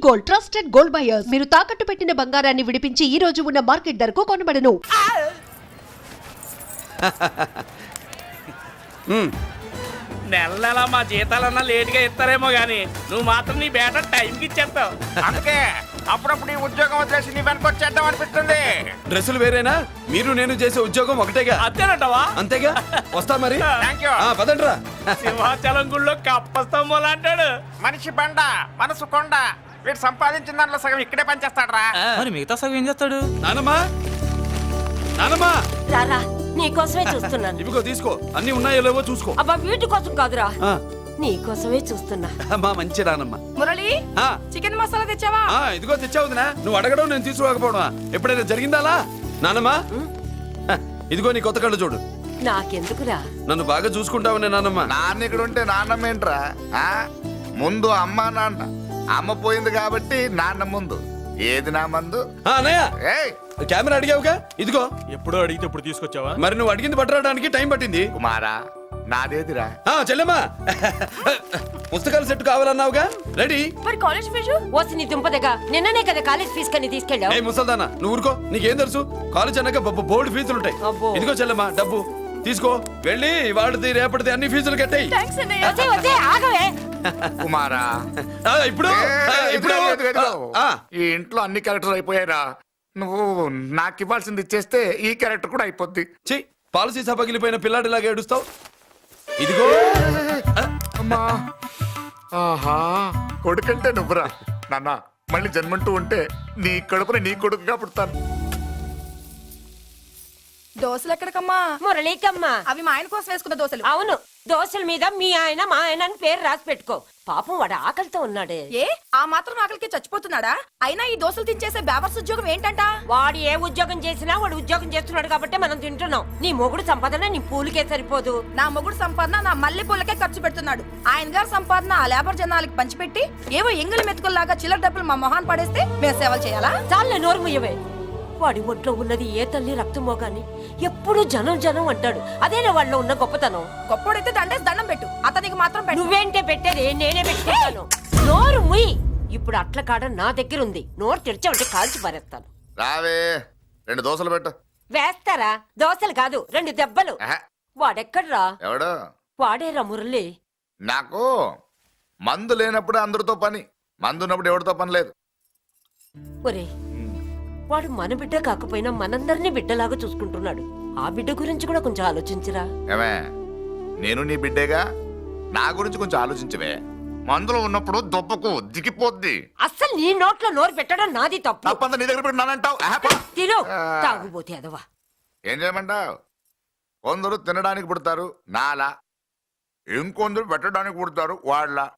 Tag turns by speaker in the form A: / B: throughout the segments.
A: Gold, trusted gold buyers. మీరు తాకట్టు పెట్టిన బంగారాన్ని విడిపించి ఈ రోజు ఉన్న మార్కెట్ ధరకు కొనబడను.
B: నెల నెల మా జీతాలన్నా లేటుగా ఇస్తారేమో గానీ నువ్వు మాత్రం నీ బేట టైంకి ఇచ్చేస్తావు.
C: అందుకే అప్పుడప్పుడు ఈ ఉద్యోగం వదిలేసి నీ వెనక వచ్చేద్దాం అనిపిస్తుంది.
D: డ్రెస్సులు వేరేనా? మీరు నేను చేసే ఉద్యోగం ఒకటేగా.
B: అంతేనంటావా?
D: అంతేగా. వస్తా మరి.
C: Thank you.
D: పదండ్రా.
B: సింహాచలం గుళ్ళో కప్పస్తంభం అంటాడు.
C: మనిషి బండ మనసు కొండ. వీడు సంపాదించిన దాంట్లో సగం ఇక్కడే పనిచేస్తాడు రా.
B: మరి మిగతా సగం ఏం చేస్తాడు?
D: నానమ్మా, నానమ్మా,
E: రారా నీకోసమే చూస్తున్నాను.
D: ఇవిగో తీసుకో. అన్ని ఉన్నాయో లేవో చూసుకో.
E: అబ్బా వీటి కోసం కాదురా,
D: ఆ,
E: నీకోసమే చూస్తున్నా.
D: మా మంచి నానమ్మ.
F: మురళి
D: ఆ,
F: చికెన్ మసాలా తెచ్చావా?
D: ఇదిగో తెచ్చావుదినా. నువ్వు అడగడం నేను తీసుకోకపోవడమా? ఎప్పుడైనా జరిగిందాలా? నానమ్మా, ఇదిగో నీ కొత్త కళ్ళు చూడు.
E: నాకెందుకురా?
D: నన్ను బాగా చూసుకుంటావునే నానమ్మ.
C: నాన్న ఇక్కడ ఉంటే నాన్నమ్మ ఏంట్రా? ముందు అమ్మ నాన్న. అమ్మ పోయింది కాబట్టి నాన్న ముందు. ఏది నా మందు?
D: అన్నయ్య,
C: ఏయ్
D: కెమెరా అడిగావుగా, ఇదిగో.
B: ఎప్పుడో అడిగితే ఇప్పుడు తీసుకొచ్చావా?
D: మరి నువ్వు అడిగింది పట్టడానికి టైం పట్టింది.
C: కుమారా, నాదేదిరా?
D: చెల్లెమ్మా, పుస్తకాల సెట్ కావాలన్నావుగా, రెడీ.
E: మరి కాలేజ్ ఫీజు? ఓసి నీ దుంపదగా నిన్ననే కదా కాలేజ్ ఫీజు కని తీసుకెళ్ళావు.
D: ఏ ముసల్దానా, నువ్వు ఊరుకో. నీకేం తెలుసు? కాలేజ్ అన్నాక బోర్డు ఫీజులు ఉంటాయి.
E: అబ్బో.
D: ఇదిగో చెల్లెమ్మా, డబ్బు తీసుకో. వెళ్ళి వాడిది రేపటిది అన్ని ఫీజులు కట్టాయి.
E: వచ్చే వచ్చే ఆగవే.
C: కుమారా,
D: ఇప్పుడు ఇప్పుడు
C: ఈ ఇంట్లో అన్ని క్యారెక్టర్ అయిపోయారా? నువ్వు నాకు ఇవ్వాల్సింది ఇచ్చేస్తే ఈ క్యారెక్టర్ కూడా అయిపోద్ది.
D: చెయ్యి. పాలసీ పగిలిపోయిన పిల్లాడిలాగా ఏడుస్తావు. ఇదిగో.
C: అమ్మా, ఆహా, కొడుకంటే నువ్వురా నాన్న. మళ్ళీ జన్మంటూ ఉంటే నీ కడుపుని నీ కొడుకుగా పుడతాను.
F: దోశలు ఎక్కడికమ్మా?
E: మురళీకమ్మా.
F: అవి మా ఆయన కోసం వేసుకున్న దోశలు.
E: అవును, దోశల మీద మీ ఆయన మా ఆయన అని పేరు రాసి పెట్టుకో. పాపం వాడు ఆకలితో ఉన్నాడే.
F: ఏ ఆ మాత్రం ఆకలికి చచ్చిపోతున్నాడా? అయినా ఈ దోశలు తినేసే బేవర్స్ ఉద్యోగం ఏంటంట?
E: వాడు ఏ ఉద్యోగం చేసినా వాడు ఉద్యోగం చేస్తున్నాడు కాబట్టి మనం తింటున్నాం. నీ మొగుడు సంపాదన నీ పూలికే సరిపోదు.
F: నా మొగుడు సంపాదన నా మల్లె పూలకే ఖర్చు పెడుతున్నాడు. ఆయన గారి సంపాదన ఆ లేబర్ జనాలకి పంచిపెట్టి ఏవో ఎంగిలి మెతుకుల్లాగా చిల్లర డబ్బులు మా మొహాన్ పడేస్తే మేము సేవలు చేయాలా?
E: చాలే నోరు ముయ్యవే. వాడి ఒంట్లో ఉన్నది ఏ తల్లి రక్తమో గాని ఎప్పుడు జనం జనం అంటాడు. అదేనా వాళ్ళలో ఉన్న గొప్పతనం.
F: గొప్పోడైతే దండేసి దండం పెట్టు, అతనికి మాత్రం పెట్టు.
E: నువ్వేంటే పెట్టేది? నేనే పెట్టుకుంటాను. నోరు ముయ్యి. ఇప్పుడు అట్ల కాడ నా దగ్గర ఉంది. నోరు తెరిచావంటే కాల్చి పారేస్తాను.
C: రావే, 2 దోశలు పెట్టు.
E: వేస్తారా? దోశలు కాదు, 2 దెబ్బలు. వాడెక్కడ్రా?
C: ఎవడు?
E: వాడేరా మురళి.
C: నాకు మందు లేనప్పుడు అందరితో పని, మందు ఉన్నప్పుడు ఎవరితో పని లేదు.
E: ఒరే, వాడు మన బిడ్డ కాకపోయినా మనందరినీ బిడ్డలాగా చూసుకుంటున్నాడు. ఆ బిడ్డ గురించి కూడా కొంచెం ఆలోచించరా.
C: ఏమే, నేను నీ బిడ్డేగా, నా గురించి కొంచెం ఆలోచించవే. మందులో ఉన్నప్పుడు దొప్పకు దిగిపోద్ది.
E: అస్సలు నీ నోట్లో నోరు పెట్టడం నాది తప్పు.
C: తప్పంతా నీ దగ్గర పెట్టినానంటావు.
E: తిను, తాగుబోతే అదవా.
C: ఏం చేయమంటావు? కొందరు తినడానికి పుడతారు నాలా, ఇంకొందరు పెట్టడానికి పుడతారు వాళ్ళ.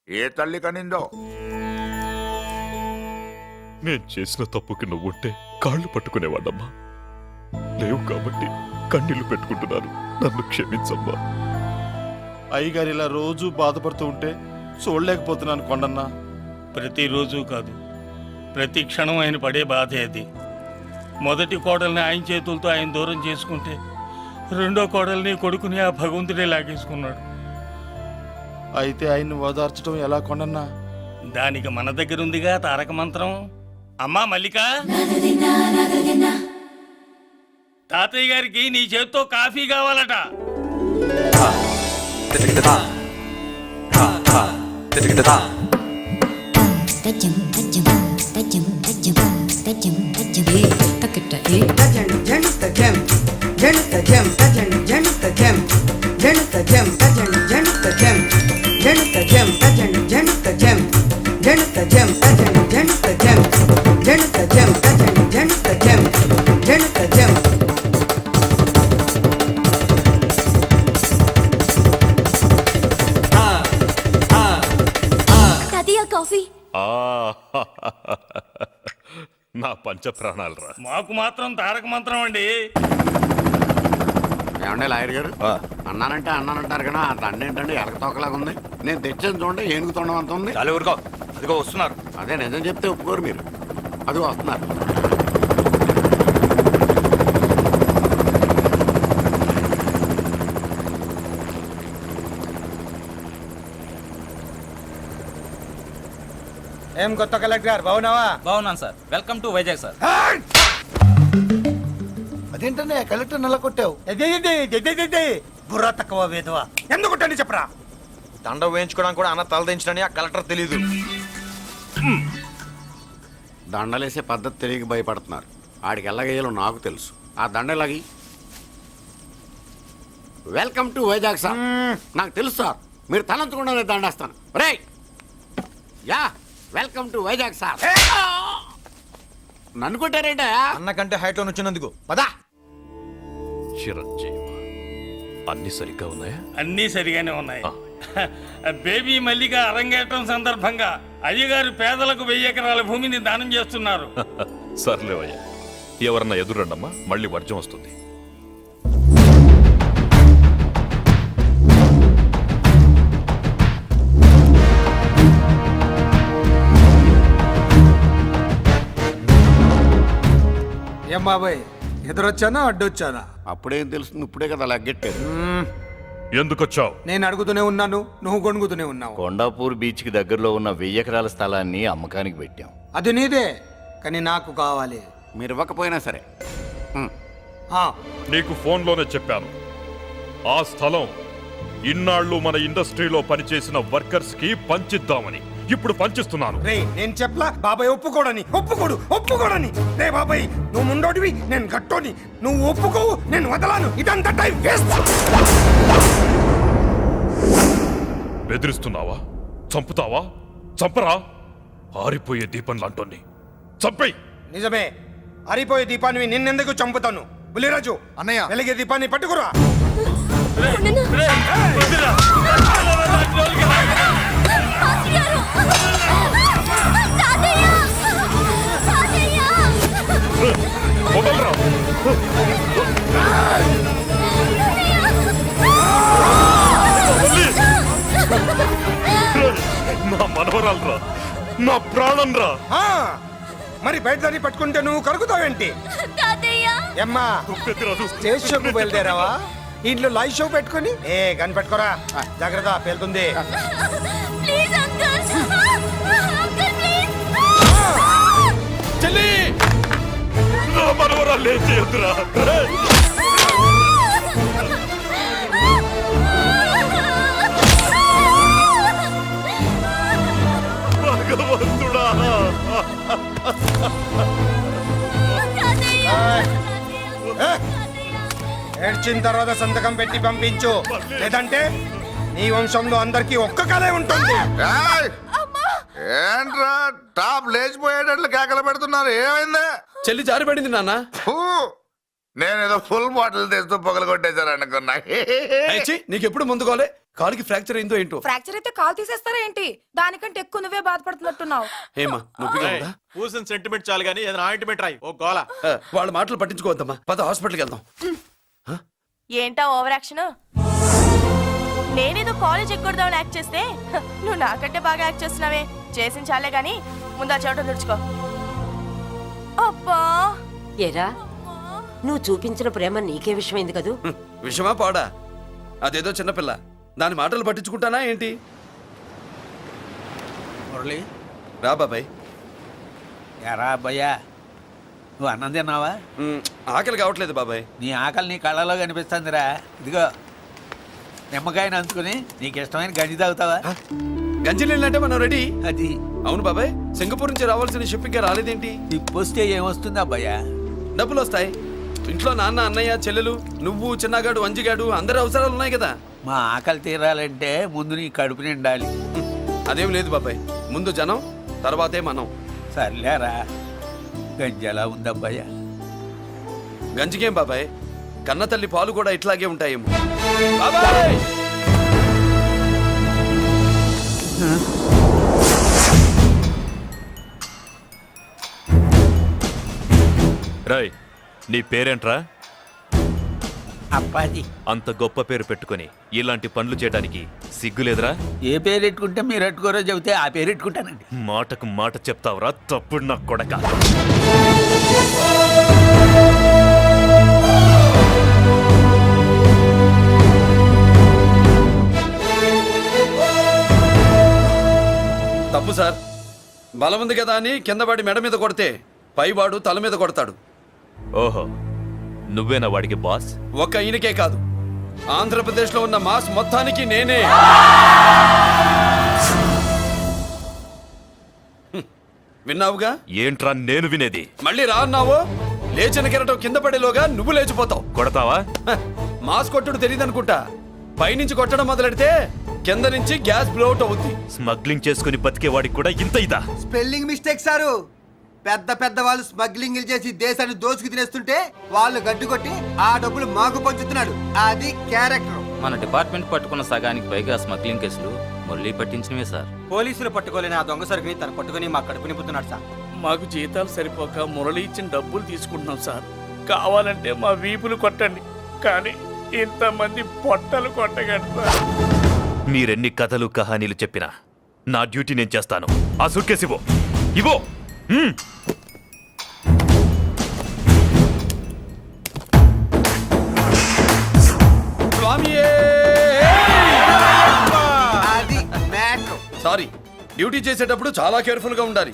C: ఏ తల్లి కనిందో?
G: నేను చేసిన తప్పుకి నువ్వుంటే కాళ్ళు పట్టుకునేవాడమ్మా. లేవు కాబట్టి కన్నీళ్లు పెట్టుకుంటున్నాను. నన్ను క్షమించమ్మా.
H: అయ్యగారు ఇలా రోజు బాధపడుతూ ఉంటే చూడలేకపోతున్నాను కొండన్న.
B: ప్రతిరోజు కాదు, ప్రతి క్షణం ఆయన పడే బాధే అది. మొదటి కోడల్ని ఆయన చేతులతో ఆయన దూరం చేసుకుంటే రెండో కోడల్ని కొడుకుని ఆ భగవంతుడే లాగేసుకున్నాడు.
H: అయితే ఆయన్ని ఓదార్చడం ఎలా కొండన్న?
B: దానికి మన దగ్గర ఉందిగా తారక మంత్రం. అమ్మా మల్లిక, తాతయ్య గారికి నీ చేత్తో కాఫీ కావాలట.
G: నా పంచ ప్రాణాలు రా.
B: మాకు మాత్రం తారక మంత్రం అండి.
I: ఏమండే లాయర్ గారు, అన్నానంటారు కదా, ఆ దండ ఏంటంటే ఎలక తోకలాగా ఉంది. నేను తెచ్చాను చూడండి, ఏనుగు తొండం అంత ఉంది.
D: చాలా ఊరుకో. అదిగో వస్తున్నారు.
I: అదే నిజం చెప్తే ఒప్పుకోరు మీరు. అది వస్తున్నారు.
J: ఏం కొత్త కలెక్టర్ బాగున్నావా?
K: బాగున్నాను sir. Welcome to Vizag sir.
J: అదేంటనే కలెక్టర్ నల్ల కొట్టావు? బుర్ర తక్కువ వేదవా, ఎందుకు కొట్టండి చెప్పరా?
K: దండ వేయించుకోవడానికి కూడా అన్న తలదించడని ఆ కలెక్టర్ తెలీదు.
I: దండలేసే పద్ధతి తెలియక భయపడుతున్నారు. ఆడికి ఎలాగేయాలో నాకు తెలుసు. ఆ దండలాగి వెల్కమ్ టు వైజాగ్ సార్. నాకు తెలుసు సార్, మీరు తలంచకుండానే దండేస్తాను. రే యా వెల్కమ్ టు వైజాగ్ సార్. నన్ను కొట్టారేంటా?
K: అన్నకంటే హైట్ లో వచ్చినందుకు
I: పదా.
G: చిరంజీవి అన్ని సరిగ్గా ఉన్నాయా?
B: అన్నీ సరిగానే ఉన్నాయి. బేబీ మల్లిక అరంగేట్రం సందర్భంగా అయ్యగారు పేదలకు 1000 ఎకరాల భూమిని దానం చేస్తున్నారు.
G: సర్లేవయ్యా, ఎవరన్నా ఎదురండమ్మా, మళ్ళీ వర్జం వస్తుంది.
J: ఏం బాబాయ్, ఎదురొచ్చానా అడ్డొచ్చానా?
I: అప్పుడేం తెలుస్తుంది, ఇప్పుడే కదా లగ్గెట్టారు.
G: ఎందుకొచ్చావు?
J: నేను అడుగుతూనే ఉన్నాను, నువ్వు గొణుగుతూనే ఉన్నావు.
K: కొండాపూర్ బీచ్ కి దగ్గరలో ఉన్న 1000 ఎకరాల స్థలాన్ని అమ్మకానికి పెట్టాం.
J: అది నీదే, కానీ నాకు కావాలి.
I: మీరు ఇవ్వకపోయినా సరే.
J: ఆ,
G: నీకు ఫోన్లోనే చెప్పాను. ఆ స్థలం ఇన్నాళ్ళు మన ఇండస్ట్రీలో పనిచేసిన వర్కర్స్ కి పంచిద్దామని. ఇప్పుడు పంచిస్తున్నాను.
J: రే నేను చెప్పలా బాబాయ్ ఒప్పుకోడని. ఒప్పుకోడని. రే బాబాయ్, నువ్వు ముండోడివి, నేను గట్టోని. నువ్వు ఒప్పుకోవు, నేను వదలాను. ఇదంతా టైం వేస్ట్.
G: బెదిరిస్తున్నావా? చంపుతావా? చంపరా? ఆరిపోయే దీపం లాంటోని చంపేయ్.
J: నిజమే, అరిపోయే దీపాన్ని నిన్నెందుకు చంపుతాను? బులిరాజు
H: అన్నయ్య.
J: వెలిగే దీపాన్ని పట్టుకురా.
G: వదలరా. నా మనవరాలరా, నా ప్రాణం రా.
J: ఆ, మరి బయట దాన్ని పట్టుకుంటే నువ్వు కరుగుతావేంటి? అమ్మా, స్టేజ్ షోకు బయలుదేరావా? ఇంట్లో లైవ్ షో పెట్టుకుని గన్ పెట్టుకోరా. జాగ్రత్త, పేలుతుంది.
G: చెల్లి, నా మనవరాలు ఏం చేయొద్దురా. భగవంతుడా.
J: ఏడ్చిన తర్వాత సంతకం పెట్టి పంపించు, లేదంటే నీ వంశంలో అందరికీ ఒక్క కలే ఉంటుంది.
C: ఏయ్! ఏంట్రా టాప్ లేచిపోయేటట్లు కేకలు పెడుతున్నారు? ఏమైంది?
D: చెల్లి జారిపడింది నాన్న.
C: ఫూ! నేనేదో ఫుల్ బాటిల్ తెస్తూ పొగలు కొట్టేశారు అనుకున్నా.
D: నీకెప్పుడు ముందుకోలే? కాలుకి ఫ్రాక్చర్ అయిందో ఏంటో.
F: ఫ్రాక్చర్ అయితే కాల్ తీసేస్తారా ఏంటి? దానికంటే ఎక్కువ నువ్వే బాధపడుతున్నట్టున్నావు.
D: ఏమా నొప్పిగా ఉందా?
K: పూసిన సెంటిమెంట్ చాలు గానీ ఏదైనా ఆయింట్మెంట్ రాయి. ఓ గోల.
D: వాళ్ళ మాటలు పట్టించుకోవద్దమ్మా, పద హాస్పిటల్కి వెళ్దాం.
F: ఏంటా ఓవర్ యాక్షన్? నేనేదో కాలేజ్ ఎక్కడదామని యాక్ట్ చేస్తే నువ్వు నాకంటే బాగా యాక్ట్ చేస్తున్నావే. చేసిన చాలే గాని ముందు ఆ చోట తుడుచుకో. అబ్బా,
E: ఏరా, నువ్వు చూపించిన ప్రేమ నీకే విషయమైంది కదూ.
D: విషమా పాడా? అదేదో చిన్నపిల్ల, దాని మాటలు పట్టించుకుంటానా ఏంటి?
K: మురళి,
D: రా బాబాయ్.
K: ఎరా అబ్బాయ్యా, నువ్వు అన్నం తిన్నావా?
D: ఆకలి కావట్లేదు బాబాయ్.
K: నీ ఆకలి నీ కళ్ళలో కనిపిస్తుందిరా. ఇదిగో నిమ్మకాయని అంచుకుని నీకు ఇష్టమైన గంజి తాగుతావా?
D: గంజి నీళ్ళంటే మనం రెడీ.
K: అది
D: అవును బాబాయ్, సింగపూర్ నుంచి రావాల్సిన షిప్పింగ్ రాలేదేంటి?
K: తిప్పొస్తే ఏమొస్తుంది అబ్బాయ్యా?
D: డబ్బులు వస్తాయి. ఇంట్లో నాన్న, అన్నయ్య, చెల్లెలు, నువ్వు, చిన్నగాడు, అంజిగాడు, అందరి అవసరాలు ఉన్నాయి కదా.
K: మా ఆకలి తీరాలంటే ముందు నీ కడుపు నిండాలి.
D: అదేం లేదు బాబాయ్, ముందు జనం, తర్వాతే మనం.
K: సర్లేరా, గంజి ఎలా ఉంది అబ్బాయ్యా?
D: గంజికేం బాబాయ్, కన్న తల్లి పాలు కూడా ఇట్లాగే ఉంటాయేమో. బాబాయ్!
G: రాయ్, నీ పేరేంట్రా?
K: అప్పాజీ.
G: అంత గొప్ప పేరు పెట్టుకొని ఇలాంటి పనులు చేయడానికి సిగ్గులేదురా?
K: ఏ పేరు ఎట్టుకుంటే మీరు ఎట్టుకోరో చెబితే ఆ పేరు ఎట్టుకుంటానండి.
G: మాటకు మాట చెప్తావురా తప్పుడు నా కొడక.
D: తప్పు సార్, బలం ఉంది కదా అని కింద పడి మెడ మీద కొడితే పైవాడు తల మీద కొడతాడు.
G: ఓహో, నువ్వేనా వాడికి బాస్?
D: ఒక్క ఈయనకే కాదు, ఆంధ్రప్రదేశ్లో ఉన్న మాస్ మొత్తానికి నేనే. విన్నావుగా?
G: ఏంట్రా నేను వినేది?
D: మళ్ళీ రా అన్నావు, లేచిన కెరటం కింద పడేలోగా నువ్వు లేచిపోతావు.
G: కొడతావా?
D: మాస్ కొట్టుడు తెలియదనుకుంటా. పైనుంచి కొట్టడం మొదలెడితే కింద నుంచి గ్యాస్ బ్లౌట్ అవుద్ది.
G: స్మగ్లింగ్ చేసుకుని బతికే వాడికి కూడా ఇంత ఇదా?
J: Spelling mistake sir. పెద్ద పెద్ద వాళ్ళు స్మగ్లింగ్ చేసి దేశాన్ని దోచుకు తినేస్తుంటే వాళ్ళు గడ్డు కొట్టి ఆ డబ్బులు మాకు పంచుతున్నాడు. అది క్యారెక్టర్.
L: మన డిపార్ట్మెంట్ పట్టుకున్న సగానికి పైగా స్మగ్లింగ్ కేసులు మురళి పట్టించినవే సార్.
J: పోలీసులు పట్టుకోలేని ఆ దొంగ సరుకుని తను పట్టుకుని మా కడుపు నింపుతున్నాడు సార్.
B: మాకు జీతాలు సరిపోక మురళి ఇచ్చిన డబ్బులు తీసుకుంటున్నాం సార్. కావాలంటే మా వీపులు కొట్టండి, కానీ ఇంతమంది పొట్టలు కొట్టగండి సార్.
G: మీరెన్ని కథలు కహానీలు చెప్పినా నా డ్యూటీ నేను చేస్తాను. ఆ సూట్ కేసు ఇవ్వు. ఇవ్వు.
J: అది మ్యాటర్.
D: సారీ, డ్యూటీ చేసేటప్పుడు చాలా కేర్ఫుల్ గా ఉండాలి.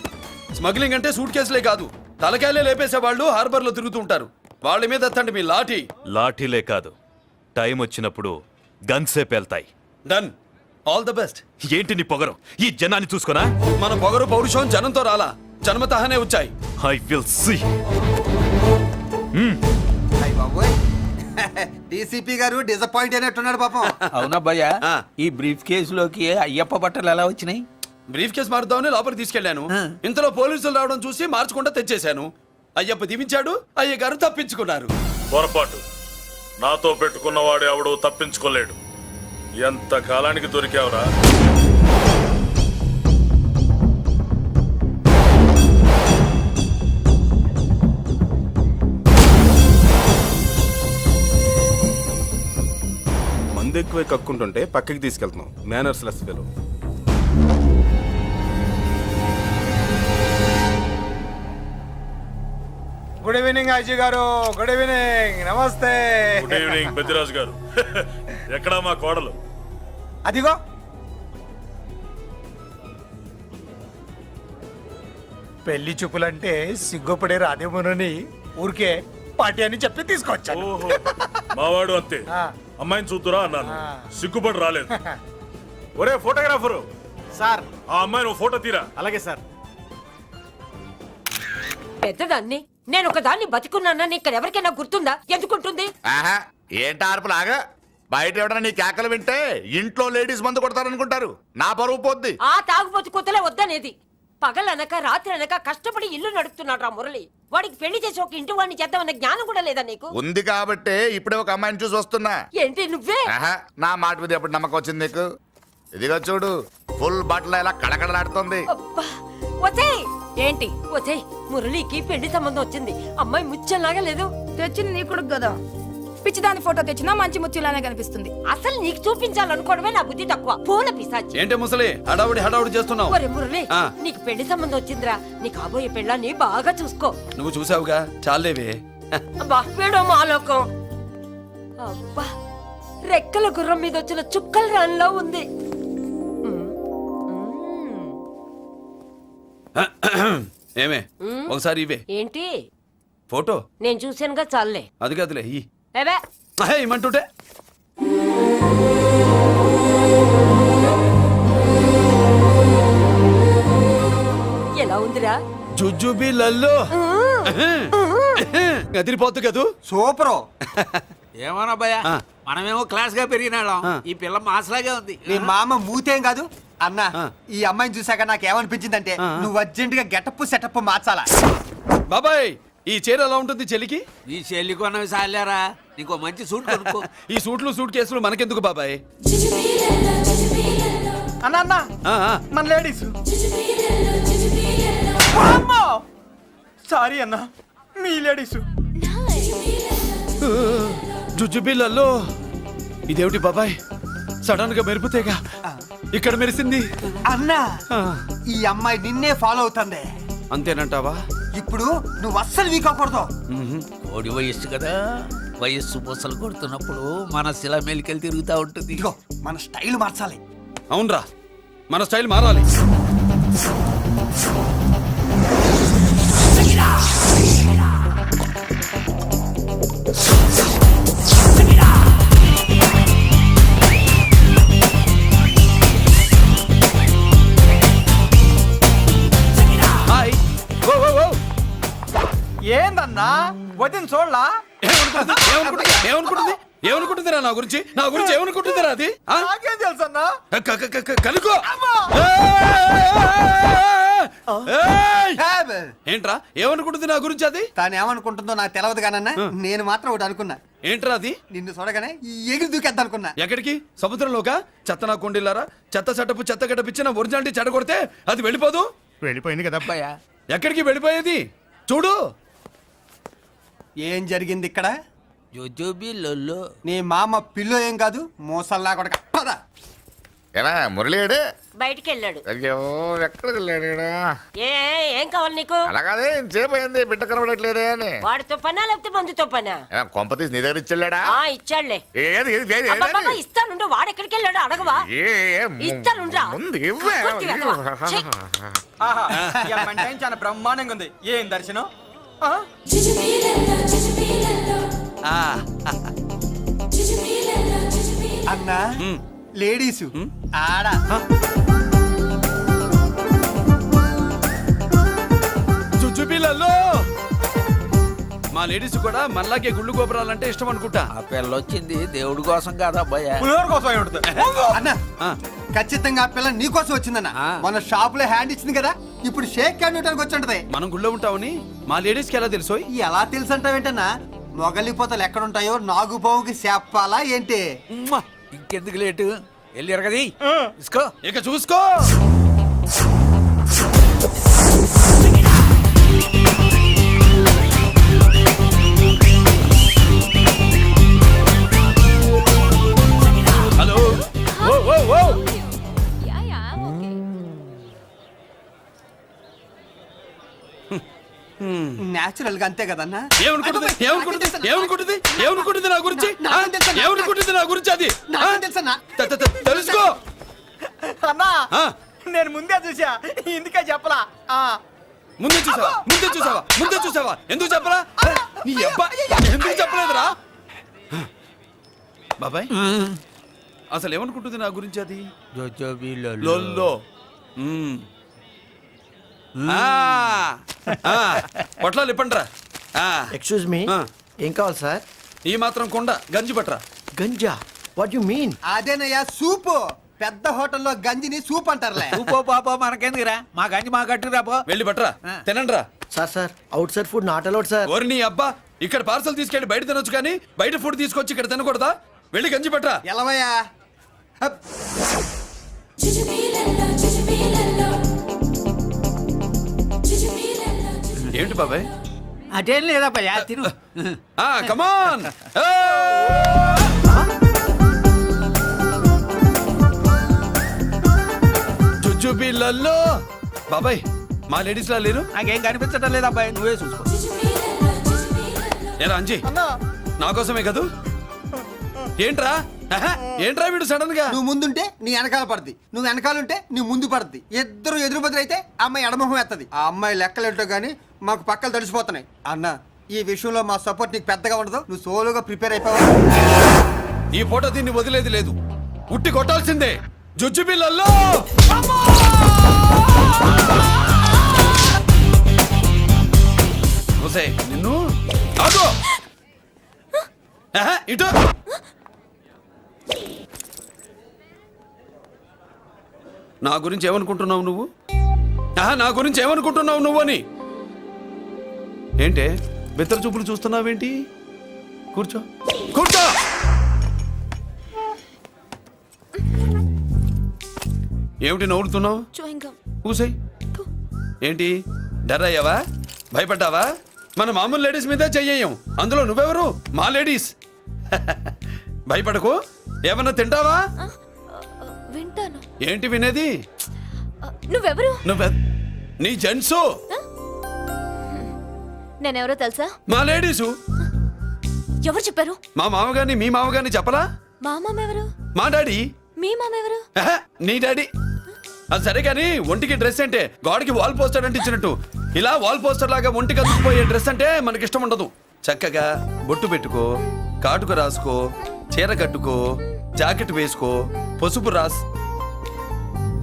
D: స్మగ్లింగ్ అంటే సూట్ కేసులే కాదు, తలకాయలే లేపేసే వాళ్ళు హార్బర్ లో తిరుగుతూ ఉంటారు. వాళ్ళ మీద ఎత్తండి మీ లాఠీ.
G: లాఠీలే కాదు, టైం వచ్చినప్పుడు గన్సే పేల్తాయి.
D: డన్. All the best.
G: ఏంటి నీ పొగరు? ఈ జనాన్ని చూసుకోనా?
D: మన పొగరు పౌరుషం జనంతో రాలా, జన్మతహనే వచ్చాయి.
G: I will see.
J: డీసీపీ గారు డిసప్పాయింట్ అయినట్టున్నాడు పాపం.
K: అవునా భయ్యా?
D: ఆ.
K: ఈ బ్రీఫ్ కేసులోకి అయ్యప్ప బట్టలు ఎలా వచ్చినాయి?
D: బ్రీఫ్ కేసు మారుద్దామని లోపలికి తీసుకెళ్లాను. ఇంతలో పోలీసులు రావడం చూసి మార్చకుండా తెచ్చేశాను. అయ్యప్ప దీవించాడు, అయ్య గారు తప్పించుకున్నారు.
G: పొరపాటు. నాతో పెట్టుకున్నవాడు ఎవడో తప్పించుకోలేడు. ఎంత కాలానికి దొరికావురా?
H: మందు ఎక్కువ కక్కుంటుంటే పక్కకి తీసుకెళ్తున్నాం. Manners less fellow.
J: Good evening Ajay గారు. Good evening. నమస్తే.
G: గుడ్ ఈవినింగ్ పెద్దిరాజు గారు. ఎక్కడా మా కోడలు?
J: అదిగో పెళ్లి చూపులంటే సిగ్గుపడే రాధేమోనని ఊరికే పార్టీ అని చెప్పి తీసుకొచ్చాను.
G: ఓహో, మావాడు అంతే. అమ్మాయిని చూద్దురా అన్నాను, సిగ్గుపడి రాలేదు. ఒరే ఫోటోగ్రాఫరు,
J: సార్
G: ఆ అమ్మాయిని ఓ ఫోటో తీరా.
J: అలాగే సార్.
E: పెద్దదాన్ని నేను ఒక దాన్ని బతికున్నానని ఇక్కడ ఎవరికైనా గుర్తుందా? ఎందుకుంటుంది?
C: ఆహా, ఏంటి ఆర్పులాగా? బయట ఎవడన్నా నీ కేకలు వింటే ఇంట్లో లేడీస్ మందు కొడతారనుకుంటారు. నా పరువు పోద్ది.
E: ఆ తాగుబోతు కొత్తలే వద్దనేది. పగలనక రాత్రి అనక కష్టపడి ఇల్లు నడుపుతున్నాడు రా మురళి. వాడికి పెళ్లి చేసి ఒక ఇంటి వాడిని చేద్దామన్న జ్ఞానం కూడా లేదా నీకు?
C: ఉంది కాబట్టే ఇప్పుడే ఒక అమ్మాయిని చూసి వస్తున్నా.
E: ఏంటి నువ్వే?
C: ఆహా, నా మాట మీద ఎప్పుడు నమ్మకం వచ్చింది నీకు? ఇదిగో చూడు, ఫుల్ బట్టలు ఎలా కడకడలాడుతుంది.
E: అబ్బా, వచ్చేయ్. ఏంటి వచ్చేయ్? మురళికి పెళ్లి సంబంధం వచ్చింది. అమ్మాయి ముచ్చల్లాగా లేదు.
F: తెచ్చింది నీ కొడుకు కదా. పిచ్చిదాని ఫోటో తెచ్చినా మంచి ముచ్చిలానే కనిపిస్తుంది.
E: అసలు నీకు చూపించాలనుకోవడమే నా బుద్ధి తక్కువ. పూల పిశాచి.
D: ఏంటే ముసలి హడావుడి చేస్తున్నావు?
E: ఒరే మురళి,
D: ఆ.
E: నీకు పెళ్లి సంబంధం వచ్చిందిరా. నీ కాబోయే పెళ్ళాన్ని బాగా చూసుకో.
D: నువ్వు చూసావుగా, చాలేవే.
E: అబ్బా, వీడో మాలోకం. అబ్బా, రెక్కల గుర్రం మీద వచ్చిన చుక్కల రాన్లో ఉంది.
D: ఏమే, ఒకసారి ఇవే
E: ఏంటి?
D: ఫోటో.
E: నేను చూశానుగా, చాలే.
D: అది కాదులే,
E: ఏవే
D: ఇమ్మంటుంటే.
E: ఎలా ఉందిరా?
D: జుజుబి లల్లో అదిరిపోతు కదూ.
J: సూపరు.
K: ఏమన్నా భయ్యా, మనమేమో క్లాస్ గా పెరిగినాళ్ళం. ఈ పిల్ల మాసలాగే ఉంది.
J: నీ మామ మూతేం కాదు అన్నా. ఈ అమ్మాయిని చూసాక నాకేమనిపించిందంటే నువ్వు అర్జెంట్ గా గెటప్ సెటప్ మార్చాలా.
D: బాబాయ్, ఈ చీర ఎలా ఉంటుంది చెలికి?
K: నీ చెల్లి కొన్నవి సాలేరా, నీకు మంచి సూట్ కొనుక్కో.
D: ఈ సూట్ కేసులు మనకెందుకు బాబాయ్?
J: అన్నా అన్నా, మన లేడీస్. సారీ అన్నా, మీ లేడీస్.
D: జుజుబిళ్ళల్లో ఇదేమిటి బాబాయ్? సడన్ గా మెరుపుతేగా ఇక్కడ మెరిసింది.
J: అన్నా, ఈ అమ్మాయి నిన్నే ఫాలో అవుతుంది.
D: అంతేనంటావా?
J: ఇప్పుడు నువ్వు అస్సలు వీక్ అవ్వకూడదు.
K: ఓడి వయస్సు కదా, వయస్సు పూసలు కొడుతున్నప్పుడు మన శిల మెలికలు తిరుగుతూ ఉంటుంది.
J: ఇదిగో మన స్టైల్ మార్చాలి.
D: అవునరా, మన స్టైల్ మారాలి.
K: ఏందన్నా వదిన చూడలా
D: ఏమనుకుంటుందిరా నా గురించి ఏమనుకుంటుందిరా అది ఆ?
K: నాకేం తెలుసు అన్నా
D: కనుకో ఏయ్! ఏంట్రా ఏమనుకుంటుంది నా గురించి అది
J: తాను ఏమనుకుంటుందో నాకు తెలియదు కానన్నా నేను మాత్రం ఒకటి అనుకున్నా.
D: ఏంట్రా అది
J: నిన్ను చూడగానే ఎగిరి దూకేద్దాం అనుకున్నా.
D: ఎక్కడికి సముద్రంలోకా చెత్త నా కొండిల్లారా చెత్త చెట్టపు చెత్త గడపిచ్చిన ఒరిజినాలిటీ చెడగొడితే అది వెళ్ళిపోదు
J: వెళ్ళిపోయింది కదా అబ్బాయా.
D: ఎక్కడికి వెళ్ళిపోయేది చూడు
J: ఏం జరిగింది ఇక్కడ?
K: జోజోబీ లొల్లు
J: నీ మామ పిల్లో ఏం కాదు మోసల్లా కొడక పద.
C: ఏనా మురళీడు
E: బయటికి వెళ్ళాడు.
C: అయ్యో ఎక్కడికి వెళ్ళాడు ఈడ?
E: ఏం కావాలి నీకు?
C: అలాగదే ఇంతసేపు అయింది బిడ్డ కనబడట్లేదే అని.
E: వాడితో పనా లేకపోతే మందుతో పనా?
C: ఏనా, కొంప తీసి నీ దగ్గర ఇచ్చెళ్ళాడా?
E: ఇచ్చాడులే.
C: ఏది ఏది ఏది ఏది?
E: అబ్బబ్బబ్బ, ఇస్తానుండు. వాడు ఎక్కడికి వెళ్ళాడు అడగవా? ఇస్తానుండ్రా.
C: ముందు ఇవ్వే.
E: పూర్తి వెధవ. ఛీ.
K: చాలా బ్రహ్మాండంగా ఉంది. ఏం దర్శనం
J: అన్నా లేడీసు ఆడ
D: చుచ్చుపిల్లల్లో మా లేడీస్ కూడా మనలాగే గుళ్ళు గోపురాలంటే ఇష్టం అనుకుంటా.
K: ఆ పిల్ల వచ్చింది దేవుడి కోసం కాదా అబ్బాయ
J: అన్నా ఖచ్చితంగా ఆ పిల్ల నీ కోసం వచ్చిందన్న. మన షాప్ లో హ్యాండ్ ఇచ్చింది కదా, ఇప్పుడు షేక్ హ్యాండ్ ఇవ్వడానికి వచ్చి ఉంటది.
D: మనం గుళ్ళో ఉంటామని మా లేడీస్ కి ఎలా తెలుసు?
J: ఎలా తెలుసు అంటావేంటన్నా? మొగలిపోతలు ఎక్కడుంటాయో నాగుబావుకి చెప్పాలా ఏంటి?
K: ఇంకెందుకు లేటు వెళ్ళారు కదా తీసుకో.
D: ఇక చూసుకో. హలో ఓ ఓ ఓ
J: నేచురల్ గా అంతే కదన్నా.
D: ఏమనుకుంటుంది నా గురించి? ఏమనుకుంటుంది నా గురించి అది?
J: తెలుసన్నా
D: తెలుసుకో.
K: అన్నా
D: ఆ,
K: నేను ముందే చూసా, ఇందుకే చెప్పలా.
D: ముందే చూసావా ఎందుకు చెప్పరా? నీ అబ్బా ఎందుకు చెప్పలేదురా? బాబాయ్ అసలు ఏమనుకుంటుంది నా గురించి అది?
K: జోజోబీ
D: లొల్లో పొట్లాలు ఇప్పండిరా.
J: ఎక్స్క్యూజ్ మీ, ఏం కావాలి సార్?
D: ఈ మాత్రం కొండ గంజి పట్రా.
J: గంజా? What you mean? అదేనయ్యా సూపు. పెద్ద హోటల్లో గంజిని సూప్ అంటారులే.
K: పో పాపో మనకెందుకురా, మా గంజి మా కట్టురా పో.
D: వెళ్ళి పట్రా తినండి రా.
J: Sir out side food not allowed sir.
D: ఓరి నీ అబ్బా, ఇక్కడ పార్సల్ తీసుకెళ్ళి బయట తినొచ్చు కానీ బయట ఫుడ్ తీసుకొచ్చి ఇక్కడ తినకూడదా? వెళ్ళి గంజి పట్రా.
J: ఎలవయ్యా.
D: ఏంటి బాబాయ్?
K: అదేం లేదబ్బా తిను.
D: కమాన్. జుజుబిళ్ళల్లో బాబాయ్ మా లేడీస్ లా లేరు.
K: నాకేం కనిపించడం లేదు అబ్బాయి, నువ్వే చూసుకో.
D: ఎలా అంజీ నా కోసమే కదూ? ఏంట్రా ఏంట్రా వీడు సడన్ గా?
J: నువ్వు ముందుంటే నీ వెనకాల పడుద్ది, నువ్వు వెనకాలంటే నీ ముందు పడుద్ది. ఇద్దరు ఎదురు బదులైతే అమ్మాయి ఎడమొహం ఎత్తది. ఆ అమ్మాయి లెక్కలేంటో గానీ మాకు పక్కలు తడిసిపోతున్నాయి. అన్న ఈ విషయంలో మా సపోర్ట్ నీకు పెద్దగా ఉండదు. నువ్వు సోలోగా ప్రిపేర్ అయిపోవా?
D: ఈ పూట దీన్ని వదిలేది లేదు, ఉట్టి కొట్టాల్సిందే. జుజుబిళ్ళల్లో నిన్ను ఆగు. ఇటు నా గురించి ఏమనుకుంటున్నావు నువ్వు? నా గురించి ఏమనుకుంటున్నావు నువ్వు అని? ఏంటే బెత్తర చూపులు చూస్తున్నావేంటి? కూర్చో కూర్చో. ఏమిటి నవ్వుతున్నావు? కూసాయి. ఏంటి డర్రయ్యావా? భయపడ్డావా? మన మామూలు లేడీస్ మీద చెయ్యం, అందులో నువ్వెవరు? మా లేడీస్. భయపడకు. ఏమన్నా తింటావా?
F: వింటాను.
D: ఏంటి వినేది?
F: నువ్వెవరు?
D: నీ జెంట్సు.
F: నేనెవరో తెలుసా?
D: మా లేడీసు.
F: ఎవరు చెప్పారు?
D: మా మామగారిని మీ మామగారిని చెప్పలా?
F: మా మామ ఎవరు?
D: మా డాడీ.
F: మీ మామ ఎవరు?
D: నీ డాడీ. అది సరే కానీ ఒంటికి డ్రెస్ అంటే గోడకి వాల్ పోస్టర్ అంటే ఇచ్చినట్టు ఇలా వాల్ పోస్టర్ లాగా ఒంటికి అతుక్కుపోయే డ్రెస్ అంటే మనకి ఇష్టం ఉండదు. చక్కగా బొట్టు పెట్టుకో, కాటుక రాసుకో, చీర కట్టుకో, జాకెట్ వేసుకో, పసుపు రాస్.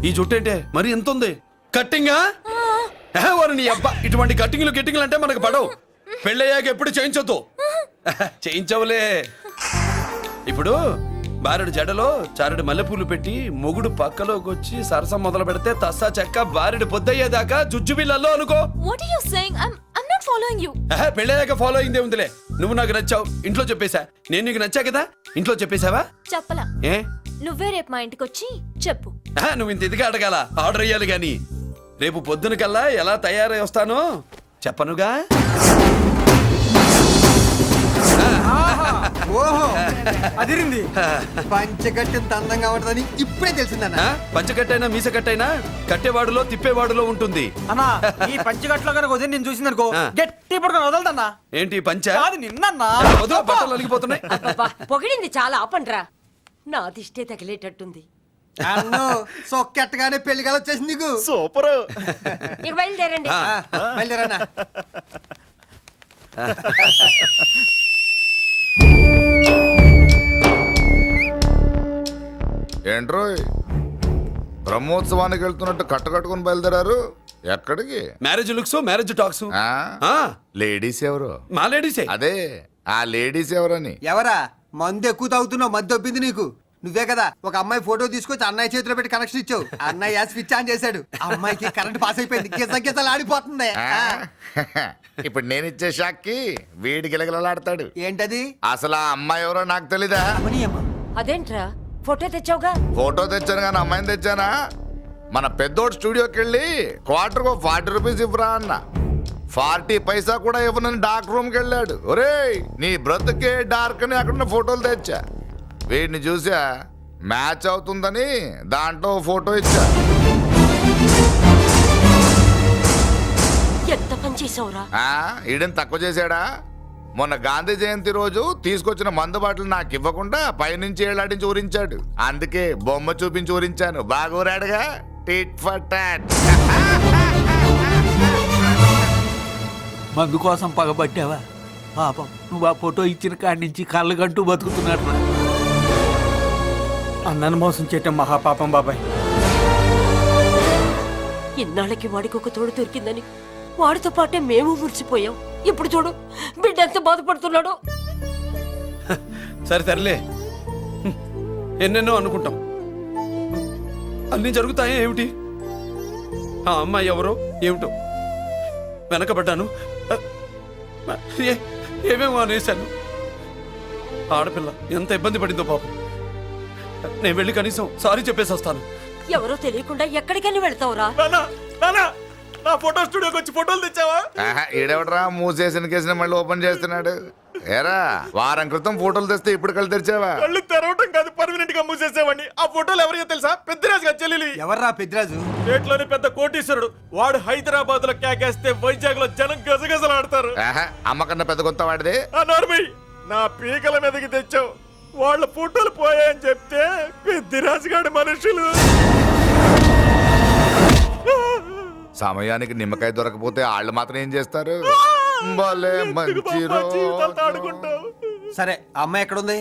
D: ఈ జుట్టు అంటే మరి ఎంత ఉంది? కట్టింగా? వారు నీ అబ్బా, ఇటువంటి కట్టింగ్లు గిట్టింగ్లు అంటే మనకు పడవు. పెళ్ళయ్యాక ఎప్పుడు చేయించొద్దు. చేయించవులే. ఇప్పుడు బారెడు జడలో చారెడు మల్లెపూలు పెట్టి మొగుడు పక్కలోకి వచ్చి సరసం మొదలు పెడితే తస్సా చెక్క బారెడు పొద్దయ్యేదాకా జుజ్జు బిళ్ళల్లో అనుకో.
F: What are you saying? I not following you.
D: పెళ్ళయ్యాక ఫాలో అయిందే ఉందిలే. నువ్వు నాకు నచ్చావు, ఇంట్లో చెప్పేశా. నేను నీకు నచ్చా కదా, ఇంట్లో చెప్పేశావా?
F: చెప్పలా.
D: ఏ
F: నువ్వే రేపు మా ఇంటికి వచ్చి చెప్పు.
D: నువ్వు ఇంత ఇదిగా అడగాల, ఆర్డర్ అయ్యాలి గాని. రేపు పొద్దున కల్లా ఎలా తయారై వస్తానో చెప్పనుగా.
J: ఓహో అదిరింది. పంచగట్టెంత అందంగా ఉంటుందని ఇప్పుడే తెలిసిందన్న.
D: పంచకట్టైనా మీసకట్టైనా కట్టేవాడులో తిప్పేవాడులో ఉంటుంది.
J: అన్నా ఈ పంచగట్లో కనుక వదిలి నేను చూసింది అనుకో
D: ఆ.
J: గట్టి పడుకొని వదలదన్నా.
D: ఏంటి పంచ?
J: కాదు నిన్నన్నా.
D: వదిలో బట్టలు అలిగిపోతున్నాయి.
E: అబ్బబ్బా, పొగిడింది చాలా ఆపండ్రా. నా దిష్టే తగిలేటట్టుంది.
J: అన్ను సొక్కెట్టగానే పెళ్లి కల వచ్చేసింది నీకు.
K: సూపర్.
E: ఇక బయలుదేరండి.
J: బయలుదేరన్నా.
C: ఏంట్రోయ్ బ్రహ్మోత్సవానికి వెళ్తున్నట్టు కట్టుకట్టుకుని బయలుదేరారు? ఎక్కడికి?
D: Marriage looks, marriage talks.
C: Ladies ఎవరు?
D: మా లేడీసే.
C: అదే ఆ లేడీస్ ఎవరని.
J: ఎవరా? మందు ఎక్కువ తాగుతున్నావు, మద్దు దొబ్బింది నీకు. నువ్వే కదా ఒక అమ్మాయి ఫోటో తీసుకొచ్చి అన్నయ్య చేతిలో పెట్టి కనెక్షన్ ఇచ్చావు. అన్నయ్య స్విచ్ ఆన్ చేశాడు, అమ్మాయికి కరెంట్ పాస్ అయిపోయింది. గిజగిజలు ఆడిపోతుంది.
C: ఇప్పుడు నేను ఇచ్చే షాక్కి వీడి గిలగిలలాడతాడు.
J: ఏంటది?
C: అసలు ఆ అమ్మాయి ఎవరో నాకు తెలీదా?
E: అదేంట్రా ఫోటో తెచ్చావుగా?
C: ఫోటో తెచ్చాను కానీ అమ్మాయిని తెచ్చానా? మన పెద్దోడు స్టూడియోకి వెళ్ళి క్వార్టర్కు 40 రూపీస్ ఇవ్వరా అన్న. 40 పైసా కూడా ఇవ్వనని డార్క్ రూమ్కి వెళ్ళాడు. ఒరేయ్ నీ బ్రతుకే డార్క్ అని అక్కడ ఫోటోలు తెచ్చా. వీడిని చూసా మ్యాచ్ అవుతుందని దాంట్లో ఫోటో ఇచ్చా.
E: ఎంత పని చేసావురా?
C: ఈడని తక్కువ చేశాడా? మొన్న గాంధీ జయంతి రోజు తీసుకొచ్చిన మందు బాటలు నాకు ఇవ్వకుండా పైనుంచి ఏళ్ళాడించి ఊరించాడు. అందుకే బొమ్మ చూపించి ఊరించాను. బాగా ఊరాడుగా. Tit for tat.
K: మందు కోసం పగబట్టావా? పాపం నువ్వు ఆ ఫోటో ఇచ్చిన కాడి నుంచి కళ్ళు గంటూ బతుకుతున్నాడు.
J: అన్నను మోసం చేయటం మహాపాపం బాబాయ్.
E: ఇన్నాళ్ళకి వాడికి ఒక తోడు దొరికిందని వాడితో పాటే మేము మురిసిపోయాం. ఇప్పుడు చూడు బిడ్డ ఎంత బాధపడుతున్నాడో.
D: సరే తరలే, ఎన్నెన్నో అనుకుంటాం, అన్నీ జరుగుతాయా ఏమిటి? ఆ అమ్మాయి ఎవరో ఏమిటో వెనకబడ్డాను. ఏమేమో అనేశాను. ఆడపిల్ల ఎంత ఇబ్బంది పడిందో పాపం. నేను వెళ్ళి కనీసం సారీ చెప్పేసి వస్తాను.
E: ఎవరో తెలియకుండా ఎక్కడికని వెళ్తావురా?
D: నా ఫోటో స్టూడియోకి వచ్చి ఫోటోలు తెచ్చావా?
C: ఈడెవడరా మూసేసిన కేసుని మళ్ళీ ఓపెన్ చేస్తున్నాడు? ఏరా వారం క్రితం ఫోటోలు తెస్తే ఇప్పుడు కళ్ళు తెరిచావా?
D: కళ్ళు తెరవటం కాదు, పర్మనెంట్ గా మూసేసేవాడిని. ఆ ఫోటోలు ఎవరికో తెలుసా? పెద్దరాజు గారి చెల్లెలి.
J: ఎవర్రా పెద్దరాజు?
D: స్టేట్లోని పెద్ద కోటీశ్వరుడు. వాడు హైదరాబాద్ లో కేకేస్తే వైజాగ్ లో జనం గజగజలాడతారు.
C: అమ్మకన్నా పెద్ద కొత్త వాడిది.
D: నా పీకల మీదకి తెచ్చావు. వాళ్ళ ఫోటోలు పోయాయని చెప్తే పెద్దరాజు గారి మనుషులు.
C: సమయానికి నిమ్మకాయ దొరకపోతే వాళ్ళు మాత్రం ఏం చేస్తారు? భలే మంచి రోజు.
J: సరే ఆ అమ్మాయి ఎక్కడుంది?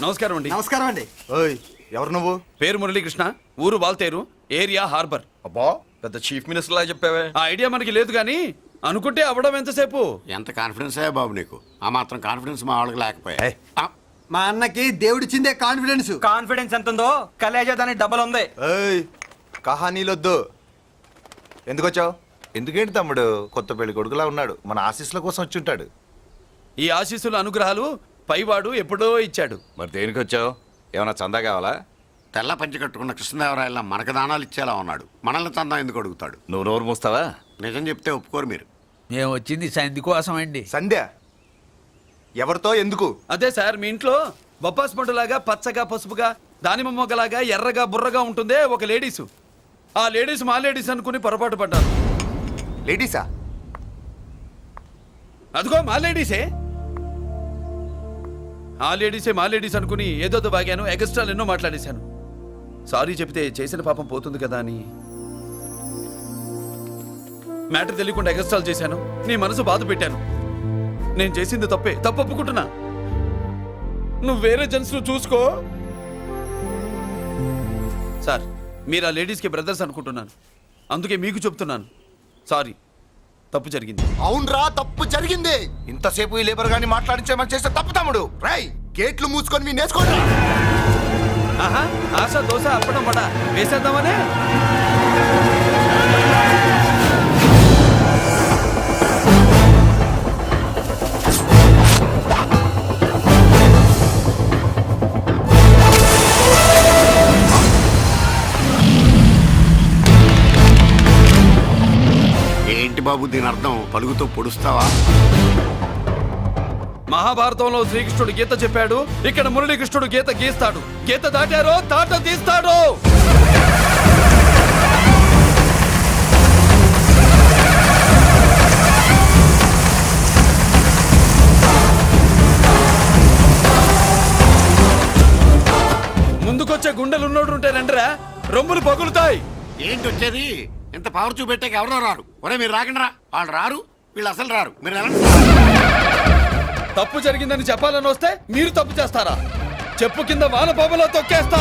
D: నమస్కారం అండి.
J: నమస్కారం అండి.
H: ఓయ్ ఎవరు నువ్వు?
D: పేరు మురళీకృష్ణ, ఊరు వాల్తేరు, ఏరియా హార్బర్.
H: అబ్బా పెద్ద చీఫ్ మినిస్టర్ లా చెప్పావే.
D: ఆ ఐడియా మనకి లేదు కానీ అనుకుంటే అవ్వడం ఎంతసేపు.
I: ఎంత కాన్ఫిడెన్స్ అయ్యా బాబు నీకు? ఆ మాత్రం కాన్ఫిడెన్స్ మా వాళ్ళకి లేకపోయా?
J: మా అన్నకి దేవుడిచ్చిందే కాన్ఫిడెన్స్. కాన్ఫిడెన్స్ ఎంత ఉందో కలేజా దానికి డబల్ ఉంది.
H: ఏయ్ కహానీలొద్దు. ఎందుకు వచ్చావు? ఎందుకేంటి తమ్ముడు కొత్త పెళ్లి కొడుకులా ఉన్నాడు. మన ఆశీస్సుల కోసం వచ్చి ఉంటాడు.
D: ఈ ఆశీస్సుల అనుగ్రహాలు పైవాడు ఎప్పుడో ఇచ్చాడు.
H: మరి దేనికి వచ్చావు? ఏమన్నా చందా కావాలా?
I: తెల్ల పంచి కట్టుకున్న కృష్ణదేవరాయల మనకు దానాలు ఇచ్చేలా ఉన్నాడు. మనల్ని తందా ఎందుకు అడుగుతాడు?
H: నువ్వు నోరు మూస్తావా?
I: నిజం చెప్తే ఒప్పుకోరు మీరు.
K: మేము వచ్చింది సంధి కోసం అండి.
H: సంధ్య ఎవరితో ఎందుకు?
D: అదే సార్, మీ ఇంట్లో బొప్పాస్ పండులాగా పచ్చగా పసుపుగా దానిమ్మ మొగ్గలాగా ఎర్రగా బుర్రగా ఉంటుందే ఒక లేడీసు. ఆ లేడీస్ మా లేడీస్ అనుకుని పొరపాటు పడ్డాను.
H: లేడీసా?
D: అదిగో మా లేడీసే. ఆ లేడీసే మా లేడీస్ అనుకుని ఏదో బాగాను ఎగస్ట్రాలు ఎన్నో మాట్లాడేశాను. సారీ చెప్తే చేసిన పాపం పోతుంది కదా అని మ్యాటర్ తెలియకుండా ఎగస్ట్రాలు చేశాను. నీ మనసు బాధ పెట్టాను. నేను చేసింది తప్పే, తప్పు ఒప్పుకుంటున్నా. నువ్వు వేరే జెంట్స్ చూసుకో. సార్, మీరు ఆ లేడీస్కి బ్రదర్స్ అనుకుంటున్నాను, అందుకే మీకు చెప్తున్నాను. సారీ, తప్పు జరిగింది.
H: అవునరా, తప్పు జరిగింది. ఇంతసేపు ఈ లేబర్ గాని మాట్లాడించేమని చేస్తే తప్పు తమ్ముడు. రై, గేట్లు మూసుకొని మీ నేర్చుకోండి.
D: ఆహా, ఆశ దోశ అప్పడం పడ వేసేద్దామనే.
I: ఏంటి బాబు దీని అర్థం? పలుగుతో పొడుస్తావా?
D: మహాభారతంలో శ్రీకృష్ణుడు గీత చెప్పాడు, ఇక్కడ మురళీకృష్ణుడు గీత గీస్తాడు. గీత దాటారో తాట తీస్తాడు. ముందుకొచ్చే గుండెలున్నోడు ఉంటే రండిరా, రొమ్ములు పగులుతాయి.
I: ఏంటి వచ్చేది? ఇంత పవర్ చూపెట్టాక ఎవరో రారు. ఒరే మీరు రాకండి రా. వాళ్ళు రారు, వీళ్ళు అసలు రారు. మీరు వెళ్ళండి.
D: తప్పు జరిగిందని చెప్పాలని వస్తే మీరు తప్పు చేస్తారా? చెప్పు కింద వాన బాబులో తొక్కేస్తా.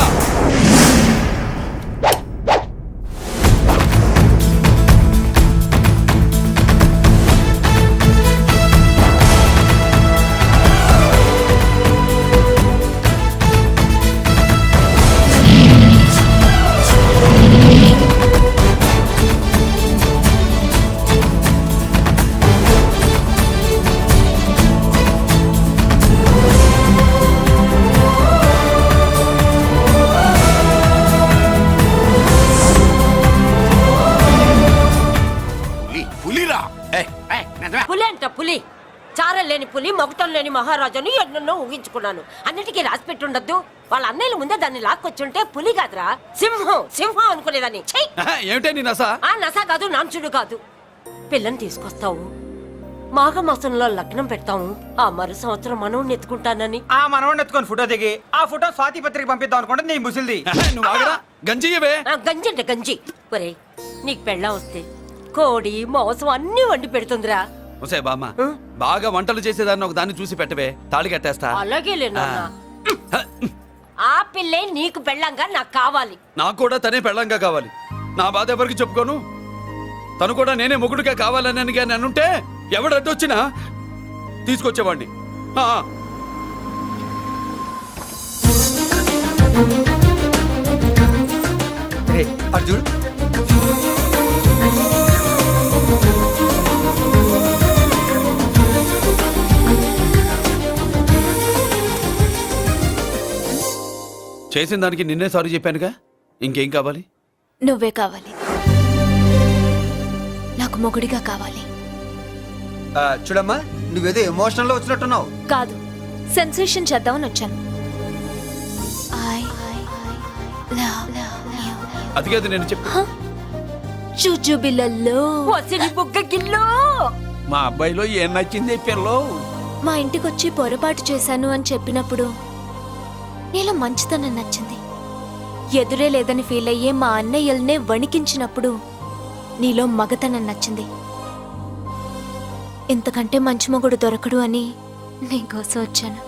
I: పులిరా.
E: పులి అంట పులి. చారం లేని పులి, మొగటం లేని మహారాజుని ఎన్నెన్నో ఊహించుకున్నాను. అన్నిటికీ రాసి పెట్టుండద్దు. వాళ్ళ అన్నయ్యల ముందే దాన్ని లాక్కొచ్చుంటే పులి కాదురా, సింహం. సింహం అనుకునేదాన్ని.
D: ఏమిటే నీ నస?
E: ఆ నస కాదు, నాంచుడు కాదు. పిల్లని తీసుకొస్తావు, మాఘమాసంలో లగ్నం పెడతాము. ఆ మరు సంవత్సరం మనవుని ఎత్తుకుంటానని
J: ఆ మనవాడిని ఎత్తుకొని ఫోటో దిగి ఆ ఫోటో స్వాతి పత్రిక పంపిద్దాం అనుకుంటే నీ ముసిల్ది.
D: నువ్వు ఆగరా, గంజియవే.
E: గంజి అంటే గంజి. ఒరే, నీకు పెళ్ళం వస్తే కోడి మాంసం అన్ని వండి పెడుతుందిరా.
D: ఒసే బామ్మ, బాగా వంటలు చేసేదాన్ని ఒక దాన్ని చూసి పెట్టవే, తాళి కట్టేస్తా.
E: అలాగే లేనా? ఆ పిల్లే నీకు పెళ్ళంగా నాకు కావాలి.
D: నాకు కూడా తనే పెళ్ళంగా కావాలి. నా బాధ ఎవరికి చెప్పుకోను. తను కూడా నేనే మొగుడుగా కావాలని కానీ అనుంటే ఎవడు అడ్డొచ్చినా తీసుకొచ్చేవాడిని.
J: అర్జున్,
D: చేసిన దానికి నిన్నే సారీ చెప్పానుగా, ఇంకేం కావాలి?
M: నువ్వే కావాలి. నాకు మొగుడిగా కావాలి.
J: చూడమ్మా, నువ్వేదో ఎమోషనల్ లో వచ్చినట్టున్నావు.
M: కాదు, సెన్సేషన్ చేద్దామని వచ్చాను.
D: అది కాదు నేను చెప్పు.
M: చుజుబిళ్ళల్లో
E: బుగ్గ గిల్లో
K: మా అబ్బాయిలో ఏం నచ్చింది పిల్లో?
M: మా ఇంటికొచ్చి పొరపాటు చేశాను అని చెప్పినప్పుడు నీలో మంచితనం నచ్చింది. ఎదురే లేదని ఫీల్ అయ్యే మా అన్నయ్యల్నే వణికించినప్పుడు నీలో మగతనం నచ్చింది. ఇంతకంటే మంచి మొగుడు దొరకడు అని నీకోసం వచ్చాను.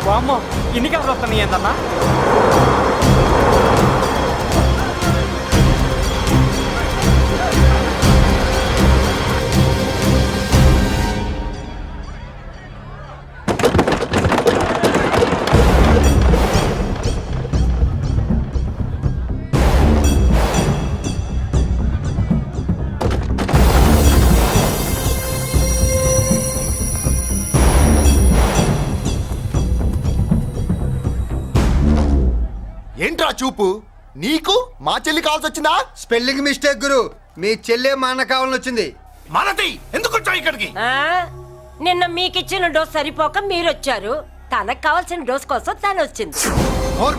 J: వామ్మో, ఇన్ని కలర్ వస్తున్నాయి ఏందన్నా?
H: ఏంట్రా చూపు? నీకు మా చెల్లి కావాల్సి వచ్చిందా?
J: స్పెల్లింగ్ మిస్టేక్ గురు. మీ చెల్లె మా అన్న కావాలని వచ్చింది.
H: మనది ఎందుకు వచ్చావు ఇక్కడికి?
E: నిన్న మీకిచ్చిన డోస్ సరిపోక మీరొచ్చారు. తనకు కావాల్సిన డోస్ కోసం తను వచ్చింది.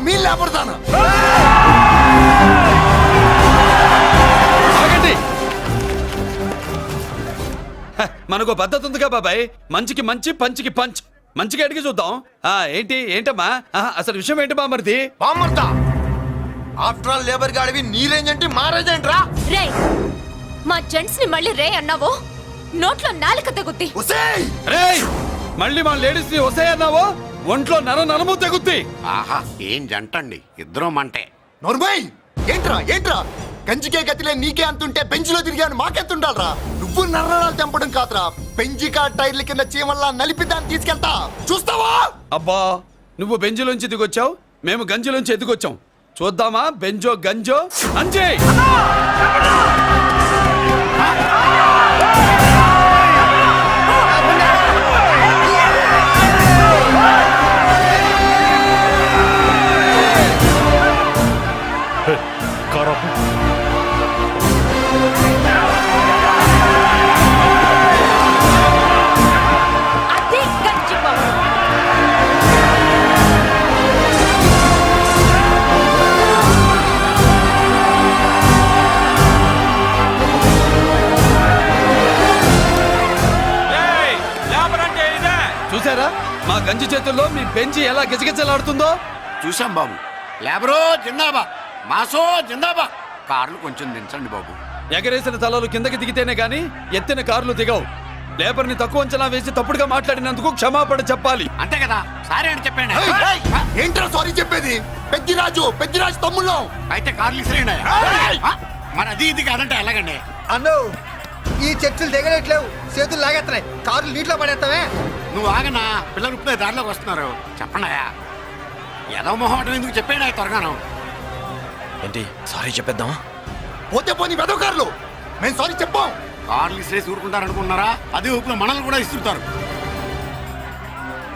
C: మీ లేపడతాను.
D: ఆగండి. హ, మనకు పద్ధతి ఉందిగా బాబాయ్. మంచికి మంచి, పంచికి పంచ్. మంచిగా అడిగి చూద్దాం. ఏంటమ్మా అసలు విషయం ఏంటి బామర్ది?
H: బామ్మర్తా ఆఫ్టర్ ఆల్ లేబర్ గాడివి నీ రేంజ్ ఏంటి మా రేంజ్ ఏంట్రా?
M: రే మా జెంట్స్ ని మళ్ళీ రే అన్నావో నోట్లో నాలుక తెగుద్ది.
D: రేయ్ మళ్ళీ మా లేడీస్ ని వస్తాయన్నావో ఒంట్లో నరము తెగుద్ది.
I: ఆహా ఏం జంటండి ఇద్దరు మంటే.
H: నోర్మయ్ ఏంట్రా ఏంట్రా కంచికే గతిలే నీకే అంతుంటే బెంచ్లో తిరిగాను మాకెంతుండాలరా? నువ్వు నర్రాలు తెంపడం కాదురా, పెంచికా టైర్ల కింద చీమల్లా నలిపి దాన్ని తీసుకెళ్తా చూస్తావా?
D: అబ్బా నువ్వు బెంజులోంచి దిగొచ్చావు, మేము గంజిలోంచి ఎదిగొచ్చాం. చూద్దామా బెంజో గంజో అంజే.
E: అది గంజి పవర్.
D: చూసారా మా గంజి చేతుల్లో మీ బెంజి ఎలా గిజగిజలాడుతుందో?
I: చూసాం బాబు. లేబరో జిందాబా, మాసో జిందాబా. కార్లు కొంచెం దించండి బాబు.
D: ఎగరేసిన తలలు కిందకి దిగితేనే గాని ఎత్తిన కార్లు దిగవు. లేబర్ని తక్కువ అంచనా వేసి తప్పుడుగా మాట్లాడినందుకు క్షమాపణ చెప్పాలి.
I: అంతే కదా, సారీ అని చెప్పండి.
H: ఏంట్రా సారీ చెప్పేది? పెద్దిరాజు తమ్ముళ్ళు
I: అయితే కార్లు ఇసిరేయండి. మరి అది ఇది కాదంటే ఎలాగండి?
J: అన్నో ఈ చర్చలు దిగలేట్లేవు, చేతులు లాగేస్తున్నాయి, కార్లు నీటిలో పడేస్తావే.
I: నువ్వు ఆగనా, పిల్లలు ఇప్పుడే దారిలోకి వస్తున్నారు. చెప్పండి ఏదో మొహం ఎందుకు చెప్పేయండి త్వరగాను.
H: ఏంటి సారీ చెప్పేద్దామా? పోతే పోనీ వెదవ కార్లు మేము సారీ చెప్పాం.
I: కార్లు ఇసిరేసి ఊరుకుంటారనుకున్నారా? అదే ఊపిలో మనల్ని కూడా ఇస్తుంటారు.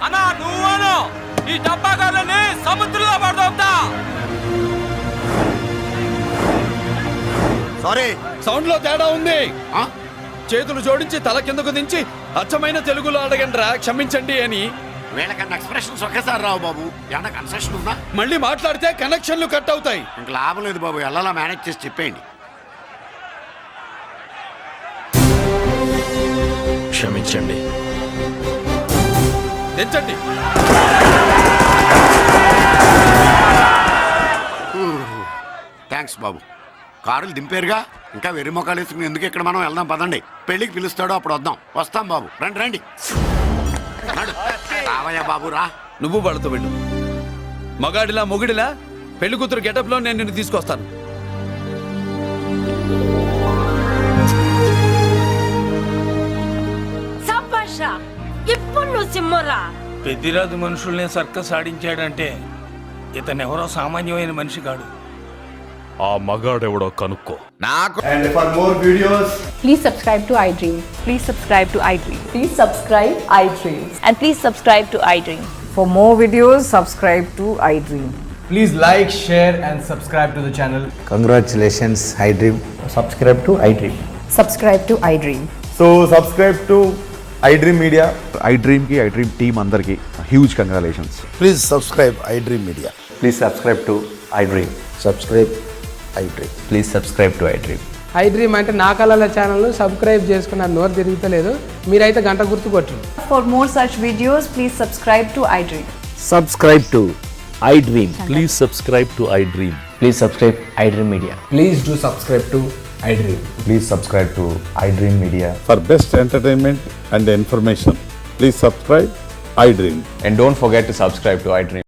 K: అన్నా నువ్వు ఈ డబ్బాగాలని సముద్రంలో పడతా.
H: సారీ
D: సౌండ్ లో తేడా ఉంది. చేతులు జోడించి తల కిందకు దించి అచ్చమైన తెలుగులో అడగండ్రా క్షమించండి అని.
I: వీళ్ళకన్నా ఎక్స్ప్రెషన్స్ ఒకేసారి రావు బాబు. ఏమన్నా కన్సెషన్ ఉందా?
D: మళ్ళీ మాట్లాడితే కనెక్షన్లు కట్ అవుతాయి.
I: ఇంక లాభం లేదు బాబు, ఎలా మేనేజ్ చేసి చెప్పేయండి.
H: క్షమించండి.
D: దించండి.
I: థ్యాంక్స్ బాబు. కారులు దింపారుగా, ఇంకా వెర్రి మొక్కలు వేసుకుని ఎందుకు ఇక్కడ మనం వెళ్దాం పదండి. పెళ్ళికి పిలుస్తాడో అప్పుడు వద్దాం. వస్తాం బాబు, రండి రండి. రావయ్యా బాబు రా.
D: నువ్వు వాళ్ళతో వెళ్ళు. మగాడిలా మొగుడిలా పెళ్లి కూతురు గెటప్ లో నేను నిన్ను తీసుకొస్తాను.
E: సంభాష ఇప్పుడు నువ్వు సింహరా.
B: పెద్దిరాజు మనుషుల్ని సర్కస్ ఆడించాడంటే ఇతనెవరో సామాన్యమైన మనిషి కాడు.
G: ఆ మగాడెవడో కనుక్కో.
C: నాకు
J: And for more videos,
F: Please subscribe to iDream. Please subscribe to iDream.
A: Please subscribe iDream.
F: And please subscribe to iDream.
A: For more videos, subscribe to iDream.
J: please like, share and subscribe to the channel.
H: Congratulations iDream.
J: Subscribe to iDream.
A: Subscribe to iDream.
J: So subscribe to iDream Media.
H: iDream team అందరికి huge congratulations. Please subscribe iDream media.
J: Please subscribe to iDream.
H: Subscribe iDream.
J: Please subscribe to iDream.
F: iDream అంటే నా కళల channel subscribe చేసుకున్న నోరు తిరుగుతలేదు. మీరైతే గంట గుర్తు కొట్టండి.
A: For more such videos, please subscribe to iDream.
H: Subscribe to iDream. Please subscribe to iDream.
J: Please subscribe iDream Media. Please do subscribe to iDream.
H: Please subscribe to iDream media.
G: For best entertainment and information please subscribe iDream.
J: And don't forget to subscribe to iDream.